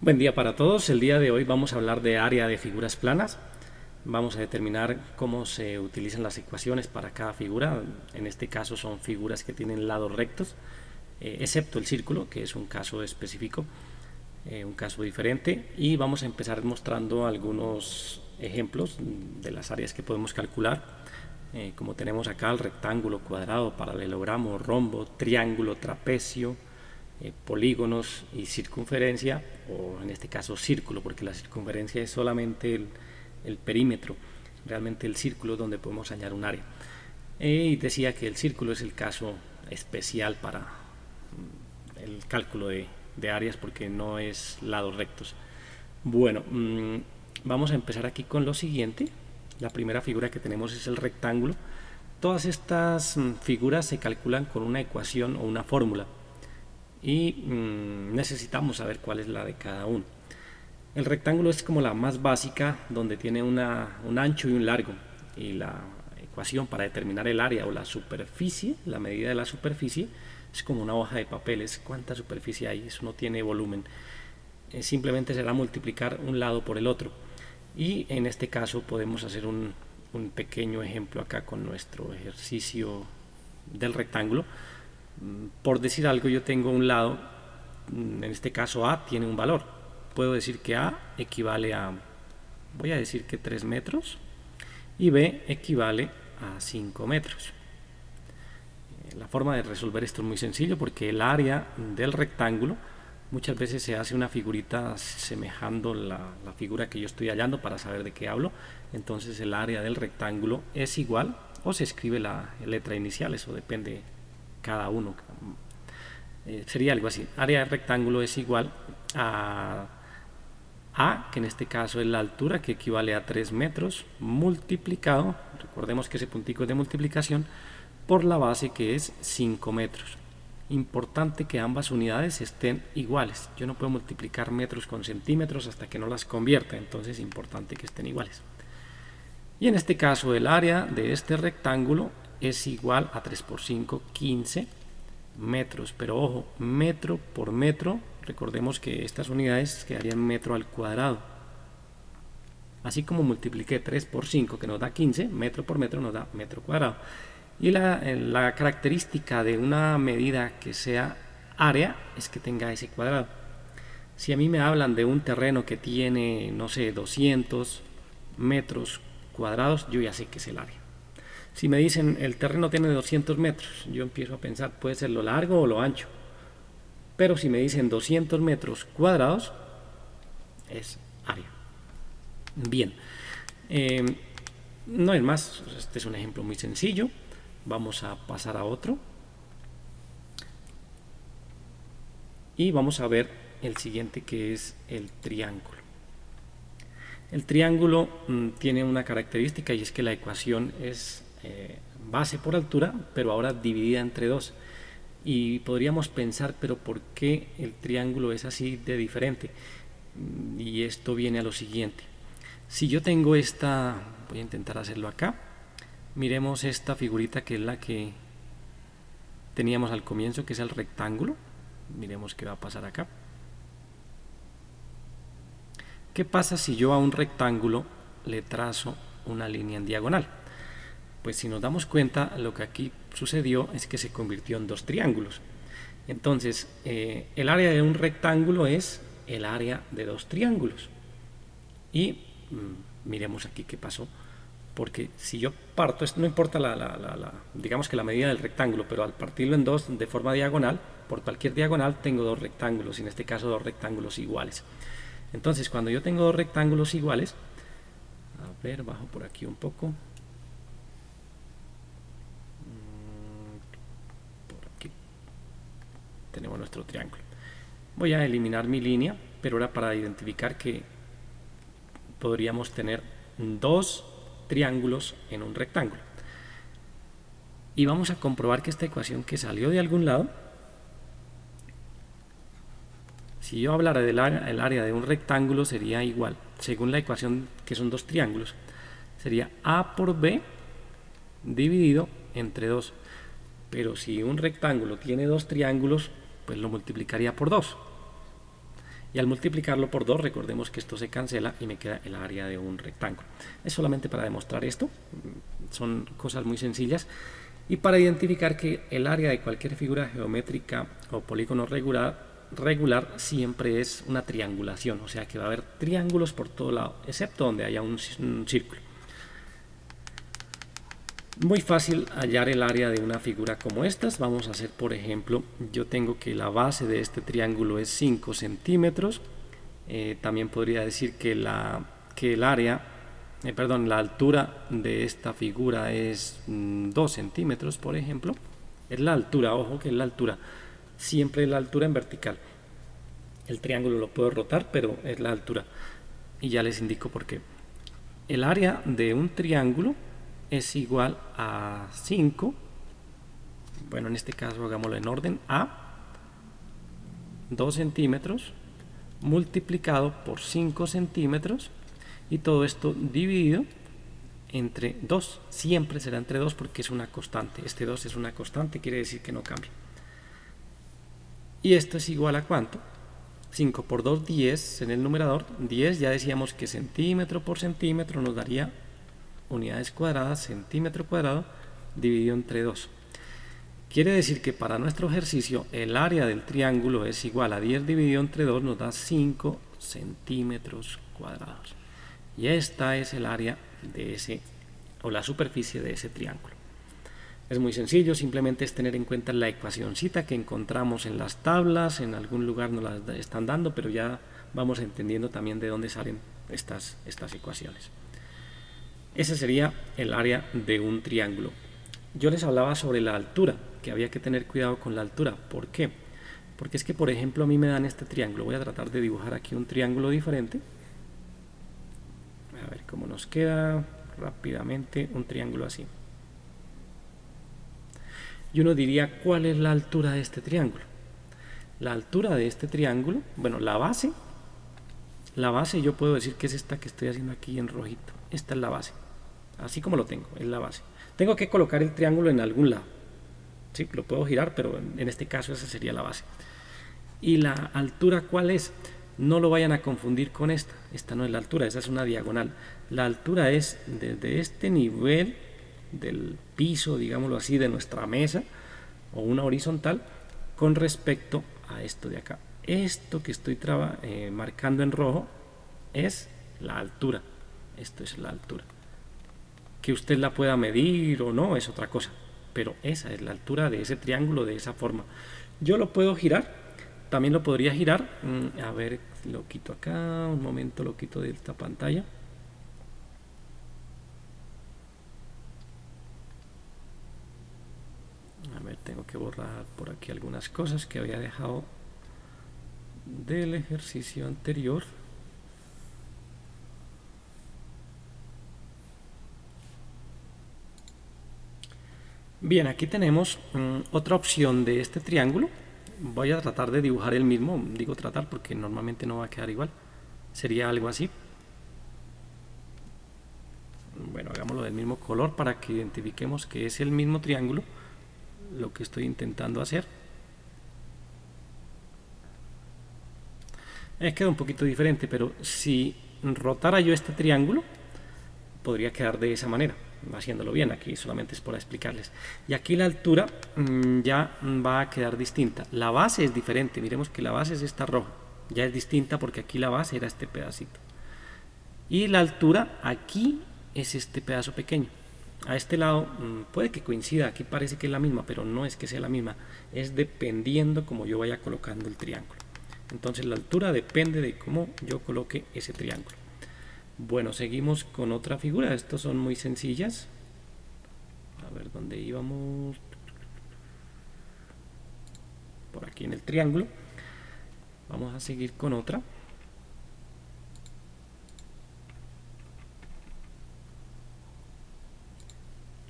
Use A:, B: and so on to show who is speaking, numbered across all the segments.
A: Buen día para todos. El día de hoy vamos a hablar de área de figuras planas. Vamos a determinar cómo se utilizan las ecuaciones para cada figura. En este caso son figuras que tienen lados rectos, excepto el círculo, que es un caso específico, un caso diferente. Y vamos a empezar mostrando algunos ejemplos de las áreas que podemos calcular. Como tenemos acá el rectángulo, cuadrado, paralelogramo, rombo, triángulo, trapecio, polígonos y circunferencia, o en este caso círculo, porque la circunferencia es solamente el perímetro, realmente el círculo es donde podemos hallar un área. Y decía que el círculo es el caso especial para el cálculo de áreas porque no es lados rectos. Bueno, vamos a empezar aquí con lo siguiente. La primera figura que tenemos es el rectángulo. Todas estas figuras se calculan con una ecuación o una fórmula y necesitamos saber cuál es la de cada uno. El rectángulo es como la más básica, donde tiene un ancho y un largo, y la ecuación para determinar el área o la superficie, la medida de la superficie, es como una hoja de papel, es cuánta superficie hay, eso no tiene volumen, simplemente será multiplicar un lado por el otro. Y en este caso podemos hacer un pequeño ejemplo acá con nuestro ejercicio del rectángulo. Por decir algo, yo tengo un lado, en este caso A tiene un valor. Puedo decir que A equivale a, voy a decir que 3 metros, y B equivale a 5 metros. La forma de resolver esto es muy sencillo, porque el área del rectángulo muchas veces se hace una figurita semejando la figura que yo estoy hallando para saber de qué hablo. Entonces el área del rectángulo es igual, o se escribe la letra inicial, eso depende cada uno. Sería algo así: área del rectángulo es igual a A, que en este caso es la altura, que equivale a 3 metros, multiplicado, recordemos que ese puntico es de multiplicación, por la base, que es 5 metros. Importante que ambas unidades estén iguales. Yo no puedo multiplicar metros con centímetros hasta que no las convierta, entonces es importante que estén iguales. Y en este caso el área de este rectángulo es igual a 3 por 5, 15 metros, pero ojo, metro por metro, recordemos que estas unidades quedarían metro al cuadrado. Así como multipliqué 3 por 5, que nos da 15, metro por metro nos da metro cuadrado. Y la característica de una medida que sea área es que tenga ese cuadrado. Si a mí me hablan de un terreno que tiene, no sé, 200 metros cuadrados, yo ya sé que es el área. Si me dicen el terreno tiene 200 metros, yo empiezo a pensar puede ser lo largo o lo ancho. Pero si me dicen 200 metros cuadrados, es área. Bien, no es más, este es un ejemplo muy sencillo. Vamos a pasar a otro. Y vamos a ver el siguiente, que es el triángulo. El triángulo tiene una característica, y es que la ecuación es base por altura, pero ahora dividida entre dos. Y podríamos pensar, pero ¿por qué el triángulo es así de diferente? Y esto viene a lo siguiente. Si yo tengo esta, voy a intentar hacerlo acá, miremos esta figurita, que es la que teníamos al comienzo, que es el rectángulo. Miremos qué va a pasar acá. ¿Qué pasa si yo a un rectángulo le trazo una línea en diagonal? Pues si nos damos cuenta, lo que aquí sucedió es que se convirtió en dos triángulos. Entonces, el área de un rectángulo es el área de dos triángulos. Y miremos aquí qué pasó. Porque si yo parto, esto no importa digamos que la medida del rectángulo, pero al partirlo en dos de forma diagonal, por cualquier diagonal tengo dos rectángulos, y en este caso dos rectángulos iguales. Entonces, cuando yo tengo dos rectángulos iguales, a ver, bajo por aquí un poco. Por aquí tenemos nuestro triángulo. Voy a eliminar mi línea, pero era para identificar que podríamos tener dos triángulos en un rectángulo. Y vamos a comprobar que esta ecuación que salió de algún lado, si yo hablara del área de un rectángulo, sería igual, según la ecuación que son dos triángulos, sería A por B dividido entre 2. Pero si un rectángulo tiene dos triángulos, pues lo multiplicaría por 2. Y al multiplicarlo por 2, recordemos que esto se cancela y me queda el área de un rectángulo. Es solamente para demostrar esto, son cosas muy sencillas. Y para identificar que el área de cualquier figura geométrica o polígono regular siempre es una triangulación, o sea que va a haber triángulos por todo lado, excepto donde haya un círculo. Muy fácil hallar el área de una figura como estas. Vamos a hacer, por ejemplo, yo tengo que la base de este triángulo es 5 centímetros. También podría decir que la altura de esta figura es 2 centímetros, por ejemplo. Es la altura, ojo que es la altura. Siempre es la altura en vertical. El triángulo lo puedo rotar, pero es la altura. Y ya les indico por qué. El área de un triángulo es igual a 5, bueno, en este caso hagámoslo en orden, a 2 centímetros multiplicado por 5 centímetros y todo esto dividido entre 2, siempre será entre 2 porque es una constante, este 2 es una constante, quiere decir que no cambia. Y esto es igual a ¿cuánto? 5 por 2, 10 en el numerador, 10 ya decíamos que centímetro por centímetro nos daría unidades cuadradas, centímetro cuadrado dividido entre 2. Quiere decir que para nuestro ejercicio el área del triángulo es igual a 10 dividido entre 2, nos da 5 centímetros cuadrados. Y esta es el área de ese, o la superficie de ese triángulo. Es muy sencillo, simplemente es tener en cuenta la ecuacióncita que encontramos en las tablas, en algún lugar nos la están dando, pero ya vamos entendiendo también de dónde salen estas ecuaciones. Ese sería el área de un triángulo. Yo les hablaba sobre la altura, que había que tener cuidado con la altura. ¿Por qué? Porque es que, por ejemplo, a mí me dan este triángulo. Voy a tratar de dibujar aquí un triángulo diferente. A ver cómo nos queda rápidamente un triángulo así. Y uno diría, ¿cuál es la altura de este triángulo? La altura de este triángulo, bueno, la base yo puedo decir que es esta que estoy haciendo aquí en rojito. Esta es la base. Así como lo tengo, es la base. Tengo que colocar el triángulo en algún lado. Sí, lo puedo girar, pero en este caso esa sería la base. ¿Y la altura cuál es? No lo vayan a confundir con esta. Esta no es la altura, esa es una diagonal. La altura es desde este nivel del piso, digámoslo así, de nuestra mesa, o una horizontal, con respecto a esto de acá. Esto que estoy marcando en rojo es la altura. Esto es la altura. Que usted la pueda medir o no es otra cosa, pero esa es la altura de ese triángulo de esa forma. Yo lo puedo girar, también lo podría girar, a ver, lo quito acá, un momento lo quito de esta pantalla. A ver, tengo que borrar por aquí algunas cosas que había dejado del ejercicio anterior. Bien, aquí tenemos otra opción de este triángulo. Voy a tratar de dibujar el mismo, digo tratar porque normalmente no va a quedar igual. Sería algo así. Bueno, hagámoslo del mismo color para que identifiquemos que es el mismo triángulo lo que estoy intentando hacer. Queda un poquito diferente, pero si rotara yo este triángulo, podría quedar de esa manera, haciéndolo bien. Aquí solamente es para explicarles. Y aquí la altura ya va a quedar distinta. La base es diferente, miremos que la base es esta roja, ya es distinta porque aquí la base era este pedacito. Y la altura aquí es este pedazo pequeño. A este lado puede que coincida, aquí parece que es la misma, pero no es que sea la misma, es dependiendo como yo vaya colocando el triángulo. Entonces la altura depende de cómo yo coloque ese triángulo. Bueno, seguimos con otra figura. Estas son muy sencillas. A ver dónde íbamos. Por aquí en el triángulo. Vamos a seguir con otra.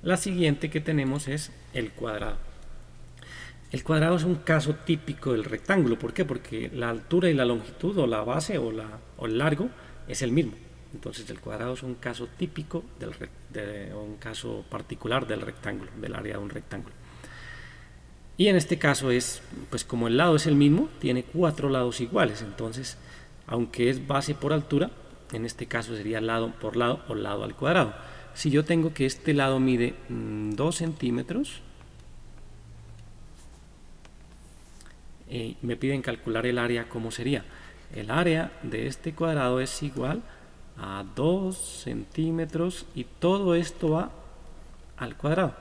A: La siguiente que tenemos es el cuadrado. El cuadrado es un caso típico del rectángulo. ¿Por qué? Porque la altura y la longitud, o la base o el largo, es el mismo. Entonces el cuadrado es un caso típico, un caso particular del rectángulo, del área de un rectángulo. Y en este caso es, pues como el lado es el mismo, tiene 4 lados iguales. Entonces, aunque es base por altura, en este caso sería lado por lado o lado al cuadrado. Si yo tengo que este lado mide 2 centímetros, me piden calcular el área, ¿cómo sería? El área de este cuadrado es igual a 2 centímetros y todo esto va al cuadrado,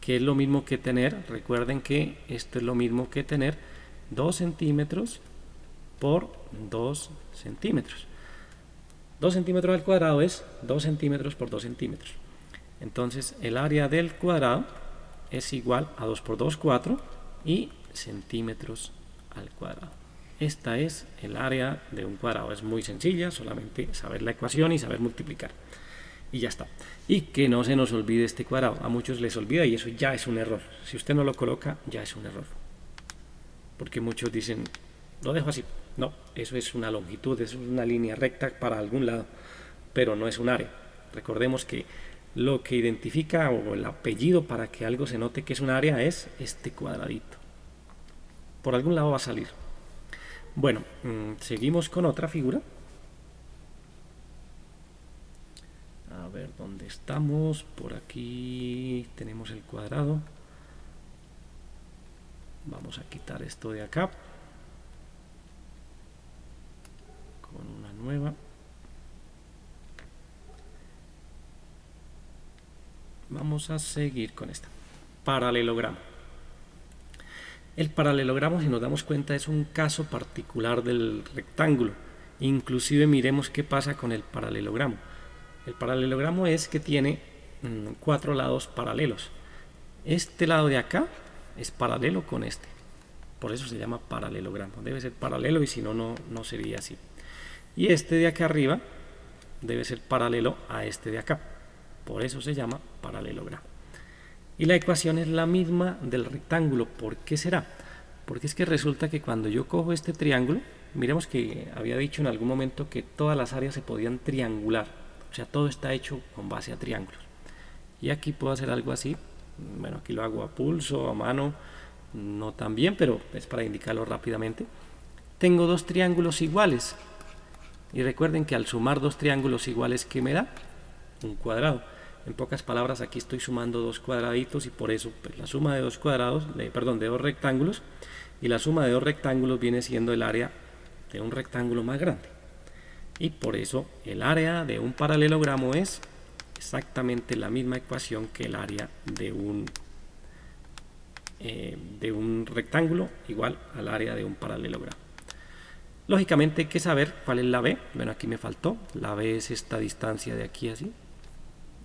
A: que es lo mismo que tener, recuerden que esto es lo mismo que tener 2 centímetros por 2 centímetros. 2 centímetros al cuadrado es 2 centímetros por 2 centímetros. Entonces el área del cuadrado es igual a 2 por 2, 4 y centímetros al cuadrado. Esta es el área de un cuadrado. Es muy sencilla, solamente saber la ecuación y saber multiplicar. Y ya está. Y que no se nos olvide este cuadrado. A muchos les olvida y eso ya es un error. Si usted no lo coloca, ya es un error. Porque muchos dicen, lo dejo así. No, eso es una longitud, eso es una línea recta para algún lado, pero no es un área. Recordemos que lo que identifica o el apellido para que algo se note que es un área es este cuadradito. Por algún lado va a salir. Bueno, seguimos con otra figura. A ver dónde estamos. Por aquí tenemos el cuadrado. Vamos a quitar esto de acá con una nueva. Vamos a seguir con esta. Paralelogramo. El paralelogramo, si nos damos cuenta, es un caso particular del rectángulo. Inclusive miremos qué pasa con el paralelogramo. El paralelogramo es que tiene 4 lados paralelos. Este lado de acá es paralelo con este. Por eso se llama paralelogramo. Debe ser paralelo y si no, no sería así. Y este de acá arriba debe ser paralelo a este de acá. Por eso se llama paralelogramo. Y la ecuación es la misma del rectángulo. ¿Por qué será? Porque es que resulta que cuando yo cojo este triángulo, miremos que había dicho en algún momento que todas las áreas se podían triangular. O sea, todo está hecho con base a triángulos. Y aquí puedo hacer algo así. Bueno, aquí lo hago a pulso, a mano, no tan bien, pero es para indicarlo rápidamente. Tengo dos triángulos iguales. Y recuerden que al sumar dos triángulos iguales, ¿qué me da? Un cuadrado. En pocas palabras, aquí estoy sumando dos cuadraditos y por eso pues, la suma de dos cuadrados, de dos rectángulos, y la suma de dos rectángulos viene siendo el área de un rectángulo más grande. Y por eso el área de un paralelogramo es exactamente la misma ecuación que el área de un rectángulo igual al área de un paralelogramo. Lógicamente hay que saber cuál es la B. Bueno, aquí me faltó. La B es esta distancia de aquí así.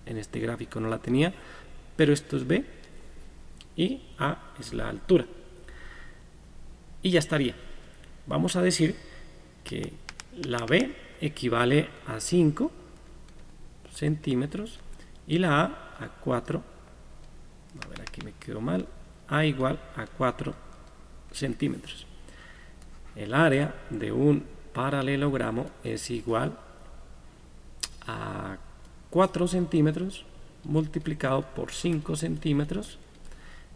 A: En este gráfico no la tenía, pero esto es B y A es la altura. Y ya estaría. Vamos a decir que la B equivale a 5 centímetros y la A 4. A ver, aquí me quedó mal. A igual a 4 centímetros. El área de un paralelogramo es igual a 4 centímetros multiplicado por 5 centímetros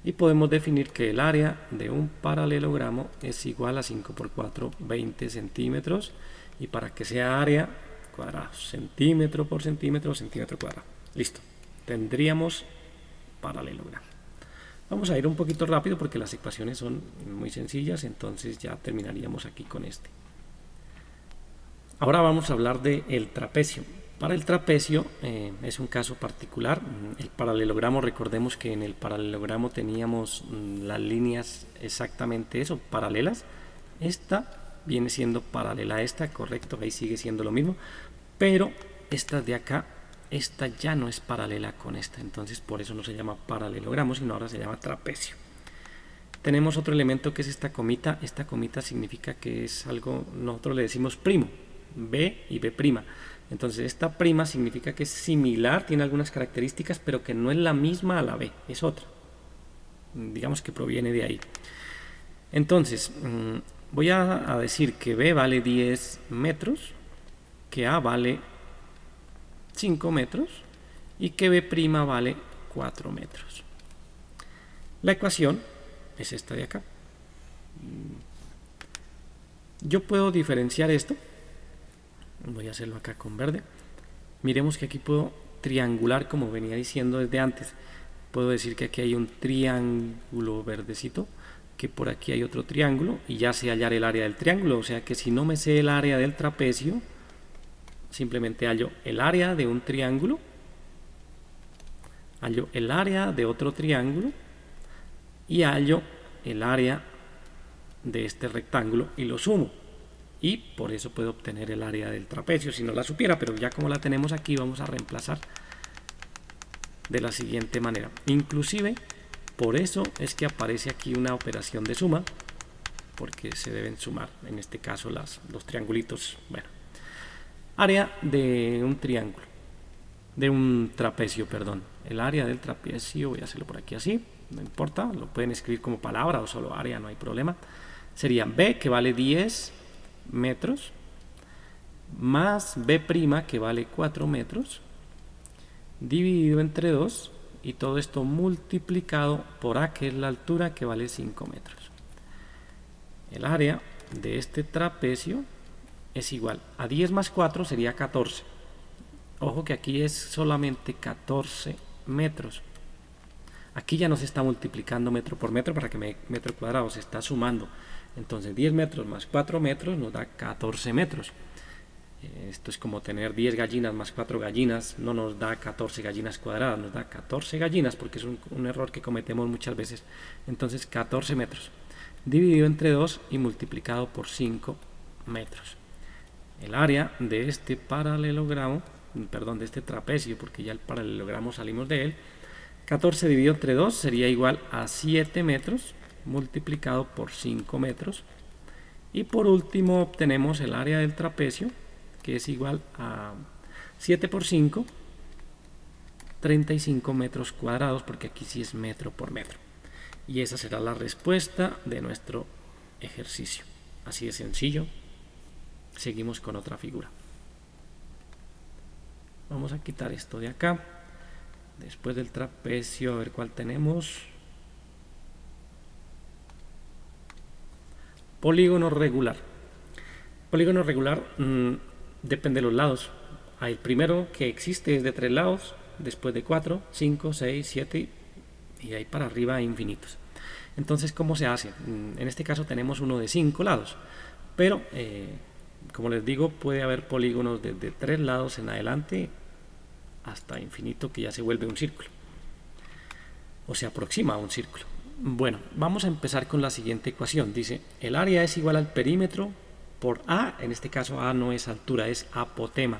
A: y podemos definir que el área de un paralelogramo es igual a 5 por 4, 20 centímetros y para que sea área cuadrado, centímetro por centímetro, centímetro cuadrado. Listo, tendríamos paralelogramo. Vamos a ir un poquito rápido porque las ecuaciones son muy sencillas, entonces ya terminaríamos aquí con este. Ahora vamos a hablar del trapecio. Para el trapecio es un caso particular. El paralelogramo, recordemos que en el paralelogramo teníamos las líneas exactamente eso, paralelas. Esta viene siendo paralela a esta, correcto, ahí sigue siendo lo mismo, pero esta de acá, esta ya no es paralela con esta, entonces por eso no se llama paralelogramo, sino ahora se llama trapecio. Tenemos otro elemento que es esta comita significa que es algo, nosotros le decimos primo, B y B'. Entonces esta prima significa que es similar, tiene algunas características, pero que no es la misma a la B, es otra. Digamos que proviene de ahí. Entonces, voy a decir que B vale 10 metros, que A vale 5 metros y que B' vale 4 metros. La ecuación es esta de acá. Yo puedo diferenciar esto. Voy a hacerlo acá con verde. Miremos que aquí puedo triangular, como venía diciendo desde antes. Puedo decir que aquí hay un triángulo verdecito, que por aquí hay otro triángulo, y ya sé hallar el área del triángulo. O sea que si no me sé el área del trapecio, simplemente hallo el área de un triángulo, hallo el área de otro triángulo y hallo el área de este rectángulo y lo sumo, y por eso puedo obtener el área del trapecio si no la supiera, pero ya como la tenemos aquí vamos a reemplazar de la siguiente manera. Inclusive por eso es que aparece aquí una operación de suma, porque se deben sumar en este caso los triangulitos. Bueno, área de un triángulo, de un trapecio, perdón. El área del trapecio, voy a hacerlo por aquí así, no importa, lo pueden escribir como palabra o solo área, no hay problema. Sería B, que vale 10 metros, más B' que vale 4 metros, dividido entre 2, y todo esto multiplicado por A, que es la altura, que vale 5 metros. El área de este trapecio es igual a 10 más 4 sería 14. Ojo que aquí es solamente 14 metros. Aquí ya no se está multiplicando metro por metro para que metro cuadrado, se está sumando. Entonces 10 metros más 4 metros nos da 14 metros. Esto es como tener 10 gallinas más 4 gallinas, no nos da 14 gallinas cuadradas, nos da 14 gallinas, porque es un error que cometemos muchas veces. Entonces 14 metros, dividido entre 2 y multiplicado por 5 metros. El área de este paralelogramo, perdón, de este trapecio, porque ya el paralelogramo salimos de él, 14 dividido entre 2 sería igual a 7 metros, multiplicado por 5 metros. Y por último obtenemos el área del trapecio, que es igual a 7 por 5, 35 metros cuadrados, porque aquí sí es metro por metro. Y esa será la respuesta de nuestro ejercicio. Así de sencillo. Seguimos con otra figura. Vamos a quitar esto de acá. Después del trapecio, a ver cuál tenemos. Polígono regular. Polígono regular depende de los lados. El primero que existe es de 3 lados, después de 4, 5, 6, 7 y ahí para arriba infinitos. Entonces, ¿cómo se hace? En este caso tenemos uno de 5 lados, pero como les digo, puede haber polígonos desde 3 lados en adelante hasta infinito, que ya se vuelve un círculo o se aproxima a un círculo. Bueno, vamos a empezar con la siguiente ecuación. Dice, el área es igual al perímetro por A. En este caso A no es altura, es apotema.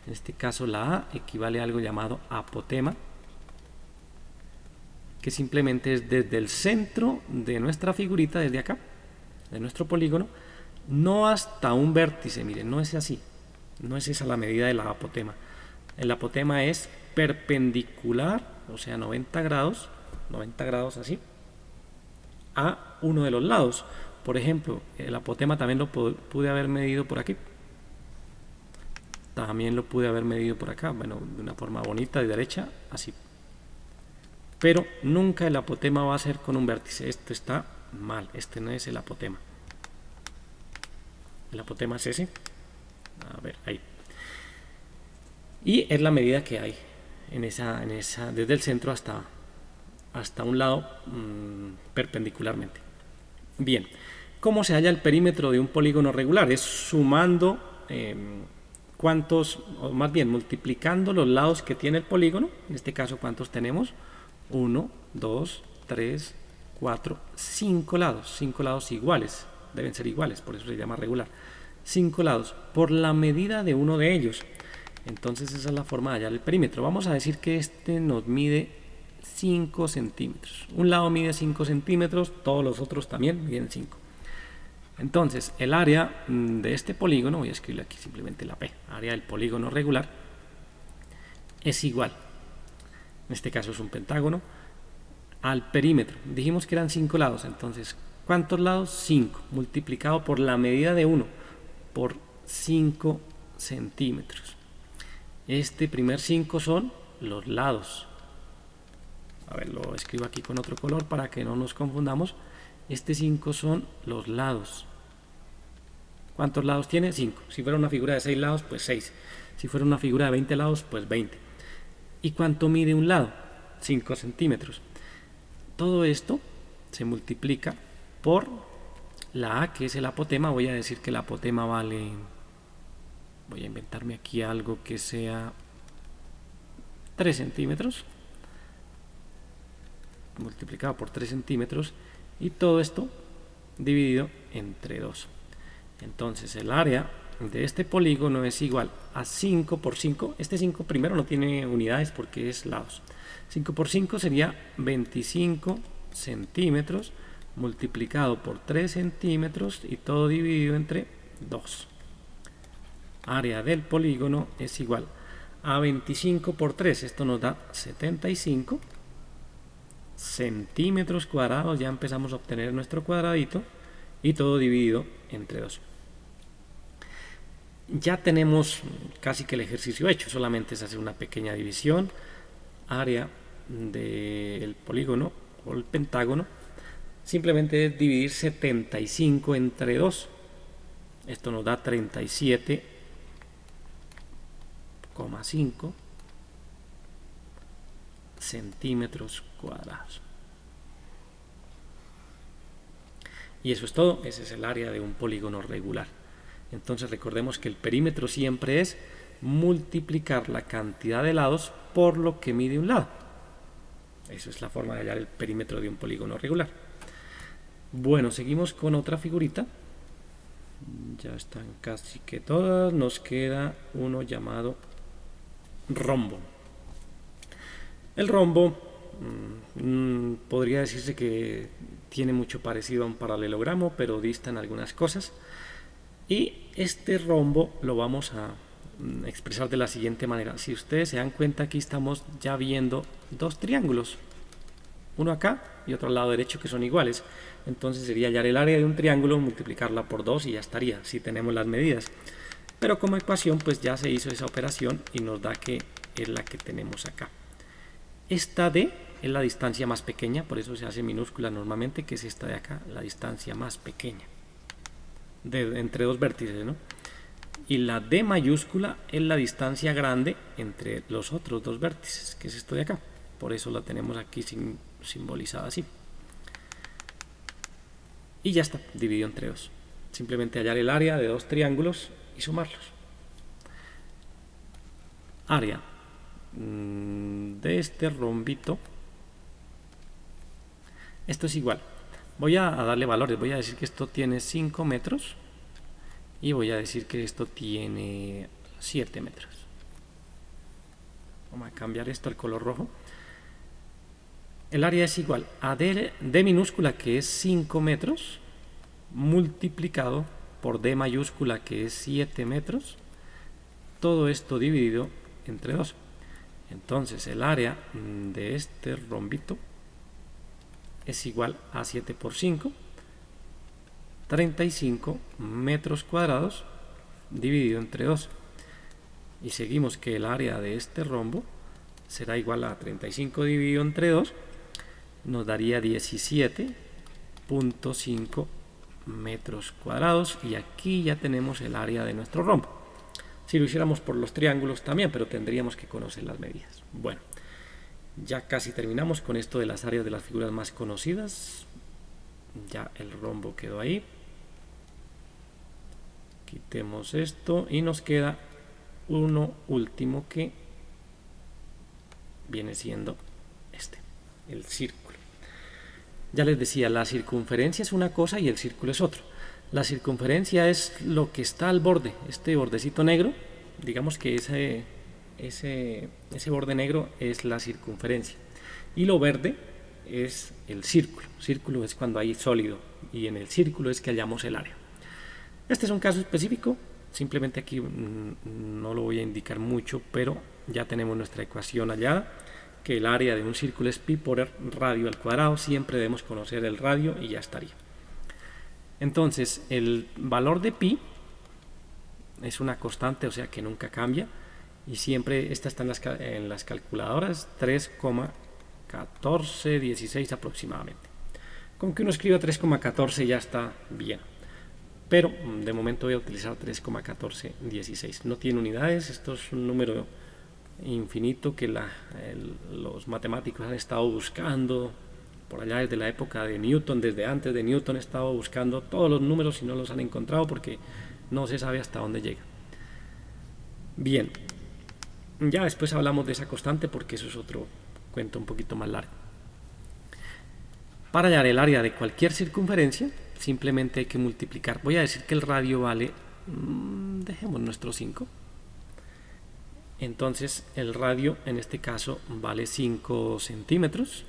A: En este caso la A equivale a algo llamado apotema, que simplemente es desde el centro de nuestra figurita, desde acá, de nuestro polígono, no hasta un vértice. Miren, no es así, no es esa la medida del apotema. El apotema es perpendicular, o sea 90 grados así, a uno de los lados. Por ejemplo, el apotema también lo pude haber medido por aquí, también lo pude haber medido por acá, bueno, de una forma bonita, de derecha, así. Pero nunca el apotema va a ser con un vértice. Esto está mal, este no es el apotema. El apotema es ese. A ver, ahí. Y es la medida que hay en esa desde el centro hasta un lado perpendicularmente. Bien, ¿cómo se halla el perímetro de un polígono regular? Es sumando o más bien multiplicando los lados que tiene el polígono. En este caso, ¿cuántos tenemos? 1, 2, 3, 4, 5 lados. 5 lados iguales, deben ser iguales, por eso se llama regular. 5 lados por la medida de uno de ellos. Entonces esa es la forma de hallar el perímetro. Vamos a decir que este nos mide 5 centímetros. Un lado mide 5 centímetros, todos los otros también miden 5. Entonces el área de este polígono, voy a escribir aquí simplemente la P, área del polígono regular, es igual, en este caso es un pentágono, al perímetro. Dijimos que eran 5 lados, entonces ¿cuántos lados? 5, multiplicado por la medida de 1, por 5 centímetros. Este primer 5 son los lados. A ver, lo escribo aquí con otro color para que no nos confundamos. Este 5 son los lados. ¿Cuántos lados tiene? 5. Si fuera una figura de 6 lados, pues 6. Si fuera una figura de 20 lados, pues 20. ¿Y cuánto mide un lado? 5 centímetros. Todo esto se multiplica por la A, que es el apotema. Voy a decir que el apotema vale... Voy a inventarme aquí algo que sea 3 centímetros. Multiplicado por 3 centímetros. Y todo esto dividido entre 2. Entonces el área de este polígono es igual a 5 por 5. Este 5 primero no tiene unidades porque es lados. 5 por 5 sería 25 centímetros multiplicado por 3 centímetros y todo dividido entre 2. Área del polígono es igual a 25 por 3. Esto nos da 75 centímetros cuadrados. Ya empezamos a obtener nuestro cuadradito y todo dividido entre 2. Ya tenemos casi que el ejercicio hecho, solamente es hacer una pequeña división. Área del polígono o el pentágono simplemente es dividir 75 entre 2. Esto nos da 37,5 centímetros cuadrados. Y eso es todo. Ese es el área de un polígono regular. Entonces recordemos que el perímetro siempre es multiplicar la cantidad de lados por lo que mide un lado. Eso es la forma de hallar el perímetro de un polígono regular. Bueno, seguimos con otra figurita. Ya están casi que todas. Nos queda uno llamado rombo. El rombo podría decirse que tiene mucho parecido a un paralelogramo, pero distan algunas cosas. Y este rombo lo vamos a expresar de la siguiente manera. Si ustedes se dan cuenta, aquí estamos ya viendo dos triángulos, uno acá y otro al lado derecho, que son iguales. Entonces sería hallar el área de un triángulo, multiplicarla por 2 y ya estaría, si tenemos las medidas. Pero como ecuación pues ya se hizo esa operación y nos da que es la que tenemos acá. Esta D es la distancia más pequeña, por eso se hace minúscula normalmente, que es esta de acá, la distancia más pequeña entre dos vértices, ¿no? Y la D mayúscula es la distancia grande entre los otros dos vértices, que es esto de acá. Por eso la tenemos aquí simbolizada así. Y ya está, dividido entre 2. Simplemente hallar el área de dos triángulos y sumarlos. Área de este rombito. Esto es igual. Voy a darle valores. Voy a decir que esto tiene 5 metros. Y voy a decir que esto tiene 7 metros. Vamos a cambiar esto al color rojo. El área es igual a D minúscula, que es 5 metros, multiplicado por D mayúscula, que es 7 metros. Todo esto dividido entre 2. Entonces el área de este rombito es igual a 7 por 5, 35 metros cuadrados dividido entre 2. Y seguimos que el área de este rombo será igual a 35 dividido entre 2, nos daría 17,5 metros cuadrados. Y aquí ya tenemos el área de nuestro rombo. Si lo hiciéramos por los triángulos también, pero tendríamos que conocer las medidas. Bueno, ya casi terminamos con esto de las áreas de las figuras más conocidas. Ya el rombo quedó ahí. Quitemos esto y nos queda uno último, que viene siendo este, el círculo. Ya les decía, la circunferencia es una cosa y el círculo es otro. La circunferencia es lo que está al borde, este bordecito negro. Digamos que ese borde negro es la circunferencia. Y lo verde es el círculo. Círculo es cuando hay sólido y en el círculo es que hallamos el área. Este es un caso específico, simplemente aquí no lo voy a indicar mucho, pero ya tenemos nuestra ecuación hallada, que el área de un círculo es pi por radio al cuadrado. Siempre debemos conocer el radio y ya estaría. Entonces el valor de pi es una constante, o sea que nunca cambia, y siempre esta está en las calculadoras, 3,1416 aproximadamente. Con que uno escriba 3,14 ya está bien. Pero de momento voy a utilizar 3,1416. No tiene unidades, esto es un número infinito que los matemáticos han estado buscando por allá desde la época de Newton, desde antes de Newton he estado buscando todos los números y no los han encontrado porque no se sabe hasta dónde llega. Bien, ya después hablamos de esa constante porque eso es otro cuento un poquito más largo. Para hallar el área de cualquier circunferencia, simplemente hay que multiplicar. Voy a decir que el radio vale, dejemos nuestro 5. Entonces el radio en este caso vale 5 centímetros.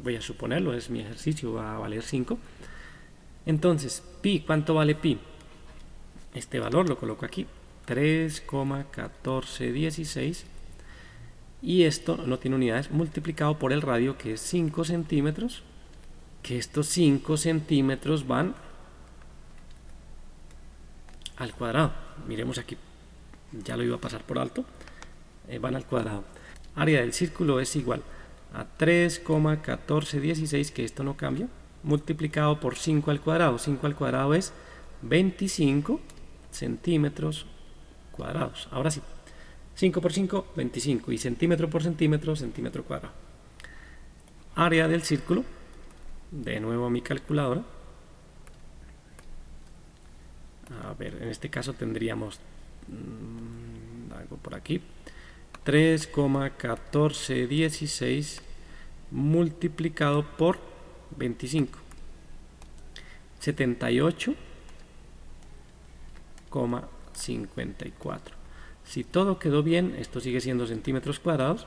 A: Voy a suponerlo, es mi ejercicio, va a valer 5. Entonces, pi, ¿cuánto vale pi? Este valor lo coloco aquí, 3,1416. Y esto no tiene unidades, multiplicado por el radio, que es 5 centímetros, que estos 5 centímetros van al cuadrado. Miremos aquí, ya lo iba a pasar por alto, van al cuadrado. Área del círculo es igual a 3,1416, que esto no cambia, multiplicado por 5 al cuadrado. 5 al cuadrado es 25 centímetros cuadrados. Ahora sí, 5 por 5, 25, y centímetro por centímetro, centímetro cuadrado. Área del círculo, de nuevo a mi calculadora. A ver, en este caso tendríamos algo por aquí, 3,1416 multiplicado por 25, 78,54. Si todo quedó bien, esto sigue siendo centímetros cuadrados.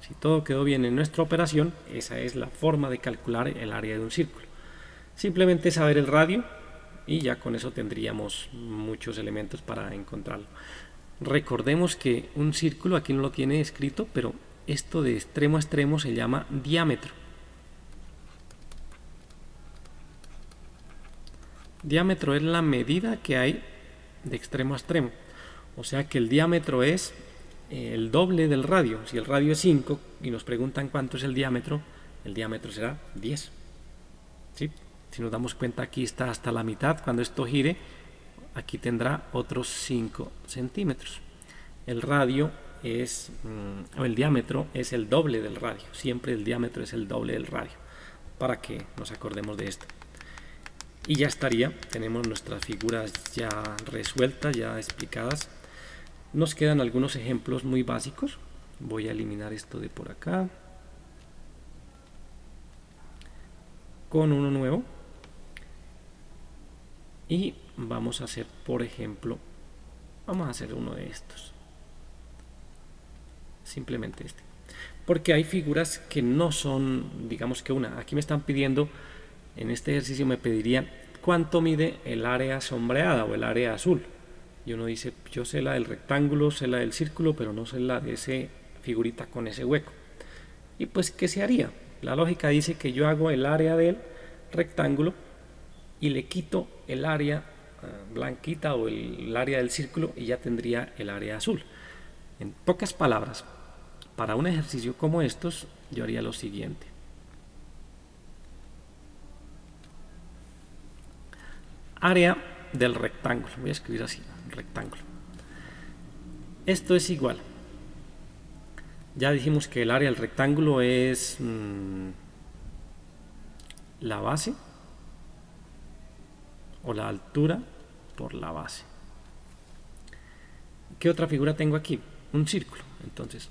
A: Si todo quedó bien en nuestra operación, esa es la forma de calcular el área de un círculo. Simplemente saber el radio y ya con eso tendríamos muchos elementos para encontrarlo. Recordemos que un círculo, aquí no lo tiene escrito, pero esto de extremo a extremo se llama diámetro. Diámetro es la medida que hay de extremo a extremo. O sea que el diámetro es el doble del radio. Si el radio es 5 y nos preguntan cuánto es el diámetro será 10. ¿Sí? Si nos damos cuenta, aquí está hasta la mitad. Cuando esto gire, aquí tendrá otros 5 centímetros. El radio es, o el diámetro es el doble del radio. Siempre el diámetro es el doble del radio, para que nos acordemos de esto. Y ya estaría, tenemos nuestras figuras ya resueltas, ya explicadas. Nos quedan algunos ejemplos muy básicos. Voy a eliminar esto de por acá con uno nuevo. Y vamos a hacer, por ejemplo, vamos a hacer uno de estos. Simplemente este. Porque hay figuras que no son, digamos que una. Aquí me están pidiendo, en este ejercicio me pedirían cuánto mide el área sombreada o el área azul. Y uno dice, yo sé la del rectángulo, sé la del círculo, pero no sé la de esa figurita con ese hueco. Y pues, ¿qué se haría? La lógica dice que yo hago el área del rectángulo y le quito el área blanquita o el área del círculo y ya tendría el área azul. En pocas palabras, para un ejercicio como estos, yo haría lo siguiente. Área del rectángulo, voy a escribir así, rectángulo. Esto es igual. Ya dijimos que el área del rectángulo es la base o la altura por la base. ¿Qué otra figura tengo aquí? Un círculo. Entonces,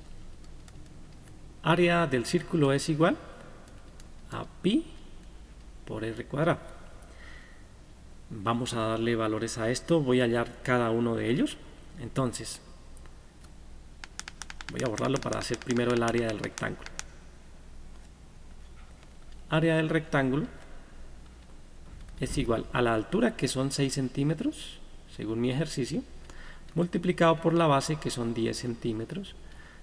A: área del círculo es igual a pi por r cuadrado. Vamos a darle valores a esto. Voy a hallar cada uno de ellos. Entonces, voy a borrarlo para hacer primero el área del rectángulo. Área del rectángulo es igual a la altura, que son 6 centímetros, según mi ejercicio, multiplicado por la base, que son 10 centímetros.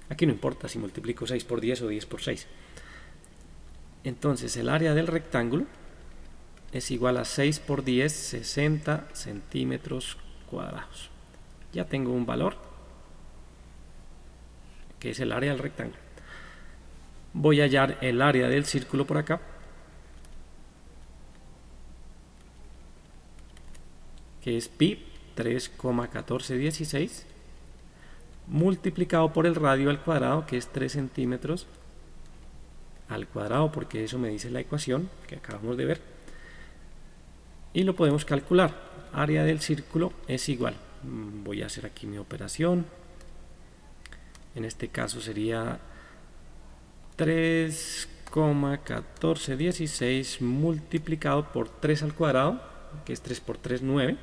A: Aquí no importa si multiplico 6 por 10 o 10 por 6. Entonces, el área del rectángulo es igual a 6 por 10, 60 centímetros cuadrados. Ya tengo un valor, que es el área del rectángulo. Voy a hallar el área del círculo por acá, que es pi 3,1416 multiplicado por el radio al cuadrado, que es 3 centímetros al cuadrado, porque eso me dice la ecuación que acabamos de ver, y lo podemos calcular. Área del círculo es igual, voy a hacer aquí mi operación, en este caso sería 3,1416 multiplicado por 3 al cuadrado, que es 3 por 3, 9,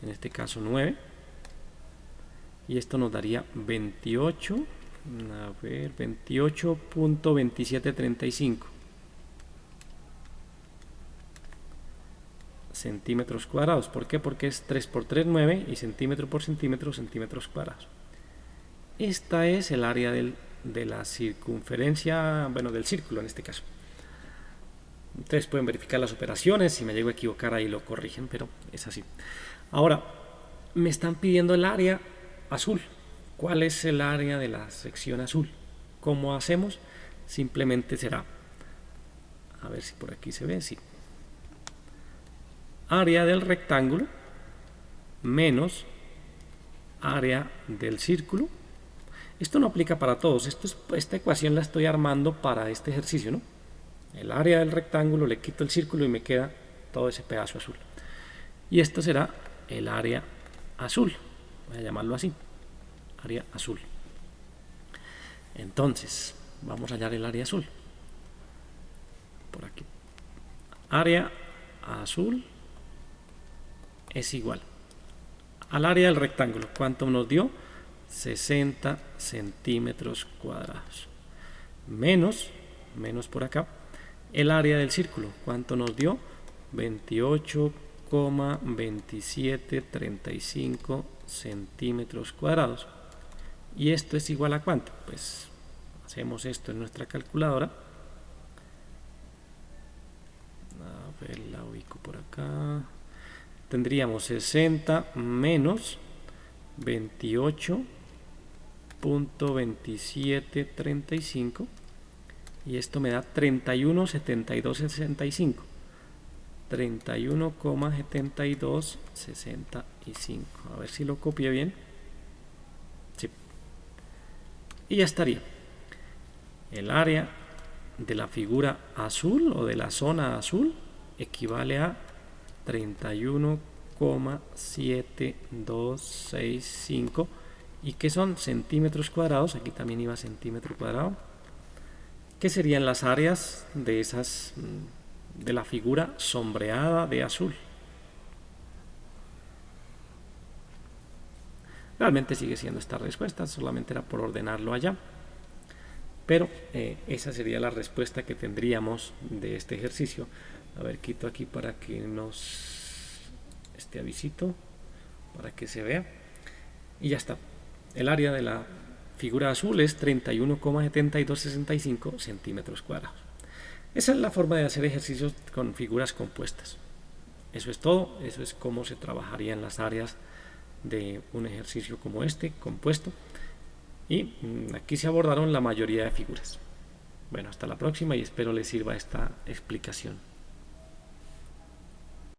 A: en este caso 9, y esto nos daría 28.2735 centímetros cuadrados. ¿Por qué? Porque es 3 por 3, 9, y centímetro por centímetro, centímetros cuadrados. Esta es el área de la circunferencia, bueno, del círculo en este caso. Ustedes pueden verificar las operaciones, si me llego a equivocar ahí lo corrigen, pero es así. Ahora, me están pidiendo el área azul. ¿Cuál es el área de la sección azul? ¿Cómo hacemos? Simplemente será, a ver si por aquí se ve, sí. Área del rectángulo menos área del círculo. Esto no aplica para todos, esta ecuación la estoy armando para este ejercicio, ¿no? El área del rectángulo, le quito el círculo y me queda todo ese pedazo azul. Y esto será el área azul, voy a llamarlo así, área azul. Entonces, vamos a hallar el área azul. Por aquí. Área azul es igual al área del rectángulo. ¿Cuánto nos dio? 60 centímetros cuadrados. Menos por acá, el área del círculo. ¿Cuánto nos dio? 28,2735 centímetros cuadrados. ¿Y esto es igual a cuánto? Pues hacemos esto en nuestra calculadora. A ver, la ubico por acá. Tendríamos 60 menos 28,2735, y esto me da 31,7265. 31,7265. A ver si lo copié bien. Sí. Y ya estaría. El área de la figura azul o de la zona azul equivale a 31,7265, y que son centímetros cuadrados. Aquí también iba centímetro cuadrado, que serían las áreas de esas de la figura sombreada de azul. Realmente sigue siendo esta respuesta, solamente era por ordenarlo allá, pero esa sería la respuesta que tendríamos de este ejercicio. A ver, quito aquí para que nos este avisito, para que se vea, y ya está. El área de la figura azul es 31,7265 centímetros cuadrados. Esa es la forma de hacer ejercicios con figuras compuestas. Eso es todo, eso es cómo se trabajarían las áreas de un ejercicio como este, compuesto. Y aquí se abordaron la mayoría de figuras. Bueno, hasta la próxima y espero les sirva esta explicación.